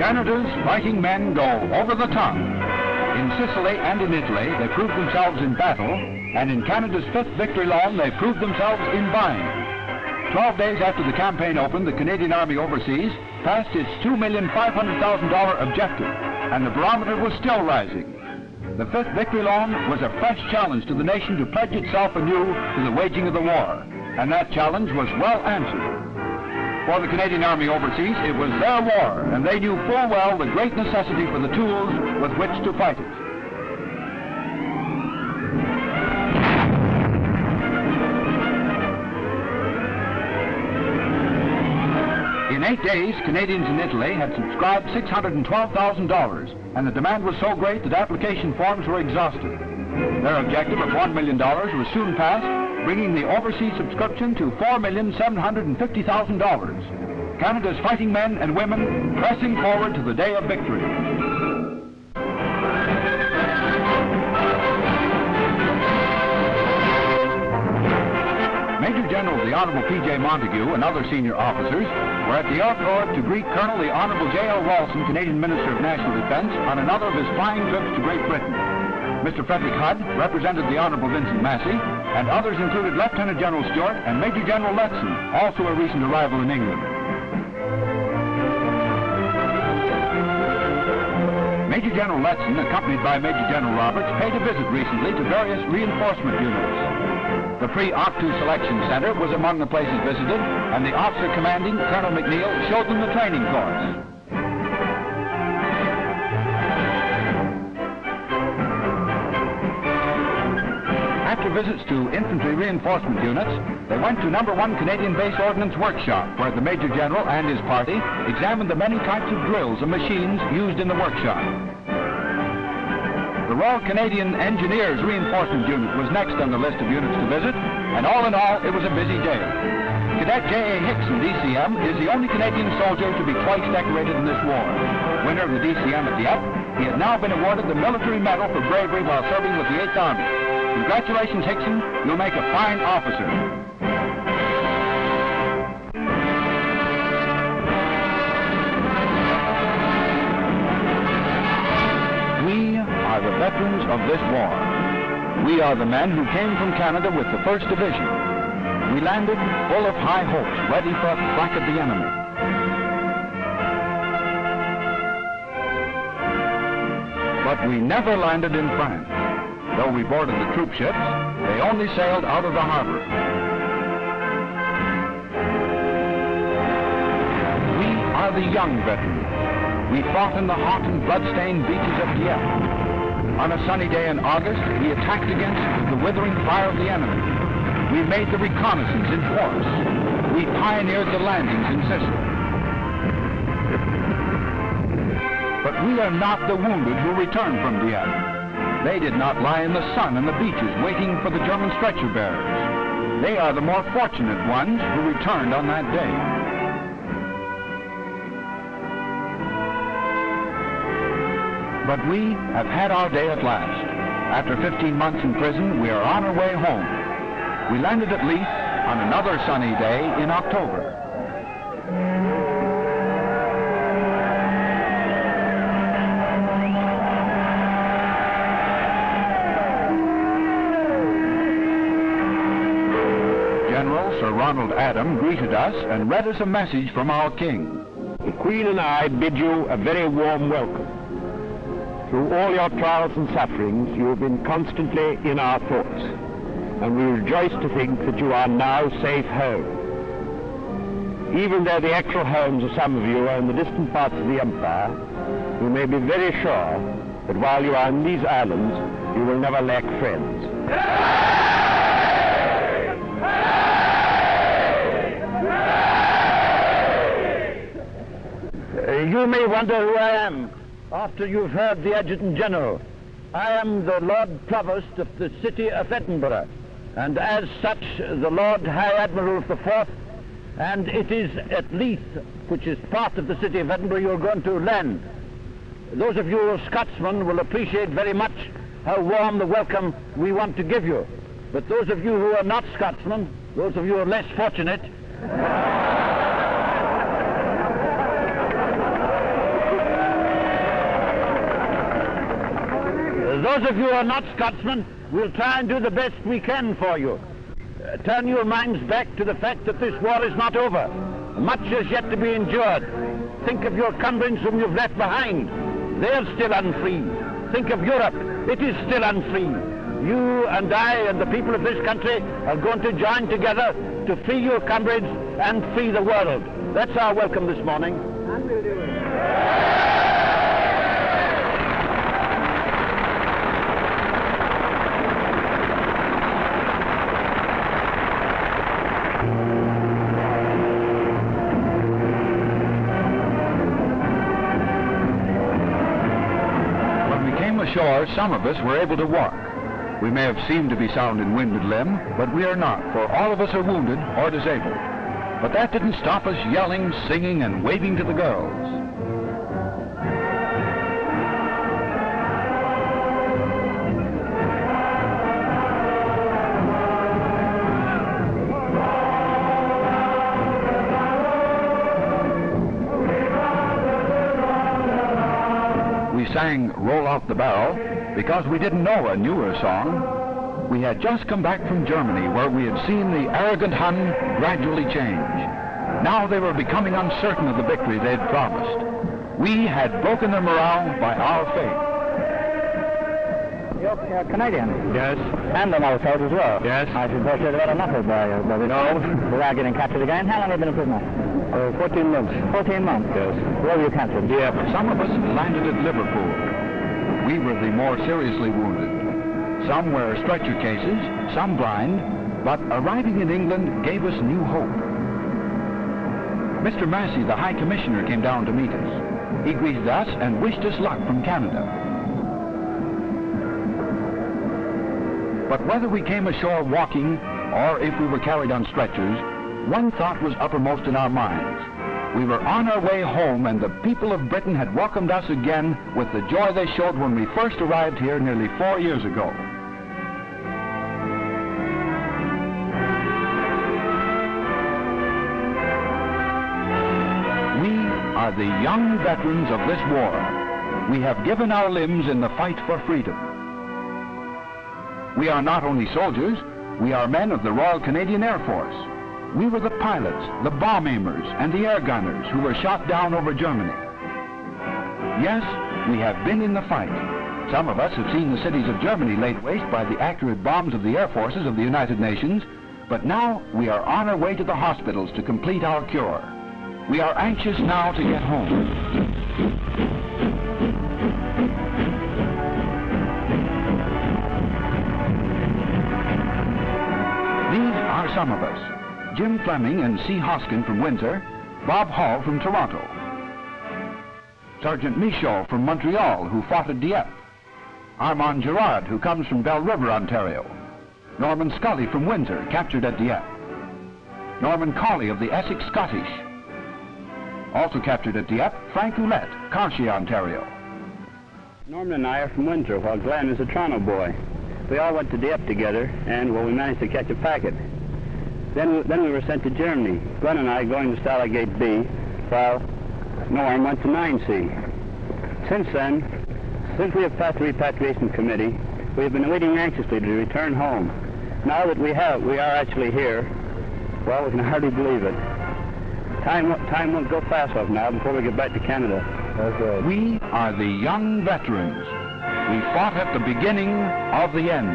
Canada's fighting men go over the top. In Sicily and in Italy, they proved themselves in battle, and in Canada's 5th victory loan, they proved themselves in buying. 12 days after the campaign opened, the Canadian Army overseas passed its $2,500,000 objective, and the barometer was still rising. The 5th victory loan was a fresh challenge to the nation to pledge itself anew to the waging of the war, and that challenge was well answered. For the Canadian Army overseas, it was their war, and they knew full well the great necessity for the tools with which to fight it. In 8 days, Canadians in Italy had subscribed $612,000, and the demand was so great that application forms were exhausted. Their objective of $1 million was soon passed, bringing the overseas subscription to $4,750,000. Canada's fighting men and women pressing forward to the day of victory. Major General the Honorable P.J. Montague and other senior officers were at the airport to greet Colonel the Honorable J.L. Ralston, Canadian Minister of National Defense, on another of his flying trips to Great Britain. Mr. Frederick Hudd represented the Honorable Vincent Massey, and others included Lieutenant General Stuart and Major General Letson, also a recent arrival in England. Major General Letson, accompanied by Major General Roberts, paid a visit recently to various reinforcement units. The Free Octu Selection Center was among the places visited, and the officer commanding, Colonel McNeil, showed them the training course. After visits to infantry reinforcement units, they went to No. 1 Canadian Base Ordnance Workshop, where the Major General and his party examined the many types of drills and machines used in the workshop. The Royal Canadian Engineers Reinforcement Unit was next on the list of units to visit, and all in all, it was a busy day. Cadet J.A. Hickson, DCM, is the only Canadian soldier to be twice decorated in this war. Winner of the DCM at Dieppe, he had now been awarded the Military Medal for bravery while serving with the 8th Army. Congratulations, Hickson. You'll make a fine officer. We are the veterans of this war. We are the men who came from Canada with the 1st Division. We landed full of high hopes, ready for a crack at the enemy. But we never landed in France. Though we boarded the troop ships, they only sailed out of the harbor. We are the young veterans. We fought in the hot and blood-stained beaches of Dieppe. On a sunny day in August, we attacked against the withering fire of the enemy. We made the reconnaissance in force. We pioneered the landings in Sicily. But we are not the wounded who returned from Dieppe. They did not lie in the sun on the beaches waiting for the German stretcher bearers. They are the more fortunate ones who returned on that day. But we have had our day at last. After 15 months in prison, we are on our way home. We landed at Leith on another sunny day in October. Sir Ronald Adam greeted us and read us a message from our King. The Queen and I bid you a very warm welcome. Through all your trials and sufferings, you have been constantly in our thoughts, and we rejoice to think that you are now safe home. Even though the actual homes of some of you are in the distant parts of the Empire, you may be very sure that while you are in these islands, you will never lack friends. You may wonder who I am after you've heard the Adjutant General. I am the Lord Provost of the city of Edinburgh, and as such the Lord High Admiral of the Forth, and it is at Leith, which is part of the city of Edinburgh, you're going to land. Those of you who are Scotsmen will appreciate very much how warm the welcome we want to give you. But those of you who are not Scotsmen, those of you who are less fortunate, those of you who are not Scotsmen, we'll try and do the best we can for you. Turn your minds back to the fact that this war is not over. Much is yet to be endured. Think of your Cumbrians whom you've left behind. They're still unfree. Think of Europe. It is still unfree. You and I and the people of this country are going to join together to free your comrades and free the world. That's our welcome this morning. And we'll do it. Ashore, some of us were able to walk. We may have seemed to be sound in wind and limb, but we are not, for all of us are wounded or disabled. But that didn't stop us yelling, singing, and waving to the girls. Sang Roll Out the Barrel because we didn't know a newer song. We had just come back from Germany where we had seen the arrogant Hun gradually change. Now they were becoming uncertain of the victory they had promised. We had broken their morale by our faith. You're Canadian? Yes. And an old soldier as well? Yes. I suppose you've had enough of No. without getting captured again. How long have you been a prisoner? 14 months. 14 months? Yes. Where were you captured? Yeah, some of us landed at Liverpool. We were the more seriously wounded. Some were stretcher cases, some blind, but arriving in England gave us new hope. Mr. Massey, the High Commissioner, came down to meet us. He greeted us and wished us luck from Canada. But whether we came ashore walking or if we were carried on stretchers, one thought was uppermost in our minds. We were on our way home, and the people of Britain had welcomed us again with the joy they showed when we first arrived here nearly 4 years ago. We are the young veterans of this war. We have given our limbs in the fight for freedom. We are not only soldiers, we are men of the Royal Canadian Air Force. We were the pilots, the bomb aimers, and the air gunners who were shot down over Germany. Yes, we have been in the fight. Some of us have seen the cities of Germany laid waste by the accurate bombs of the air forces of the United Nations, but now we are on our way to the hospitals to complete our cure. We are anxious now to get home. These are some of us. Jim Fleming and C. Hoskin from Windsor, Bob Hall from Toronto, Sergeant Michaud from Montreal, who fought at Dieppe, Armand Girard, who comes from Belle River, Ontario, Norman Scully from Windsor, captured at Dieppe, Norman Colley of the Essex Scottish, also captured at Dieppe, Frank Ouellette, Cartier, Ontario. Norman and I are from Windsor, while Glenn is a Toronto boy. We all went to Dieppe together, and, well, we managed to catch a packet. Then we were sent to Germany, Glenn and I going to Salligate B, while Norm went to 9C. Since then, since we have passed the repatriation committee, we have been waiting anxiously to return home. Now that we are actually here, well, we can hardly believe it. Time won't go fast enough now before we get back to Canada. Okay. We are the young veterans. We fought at the beginning of the end.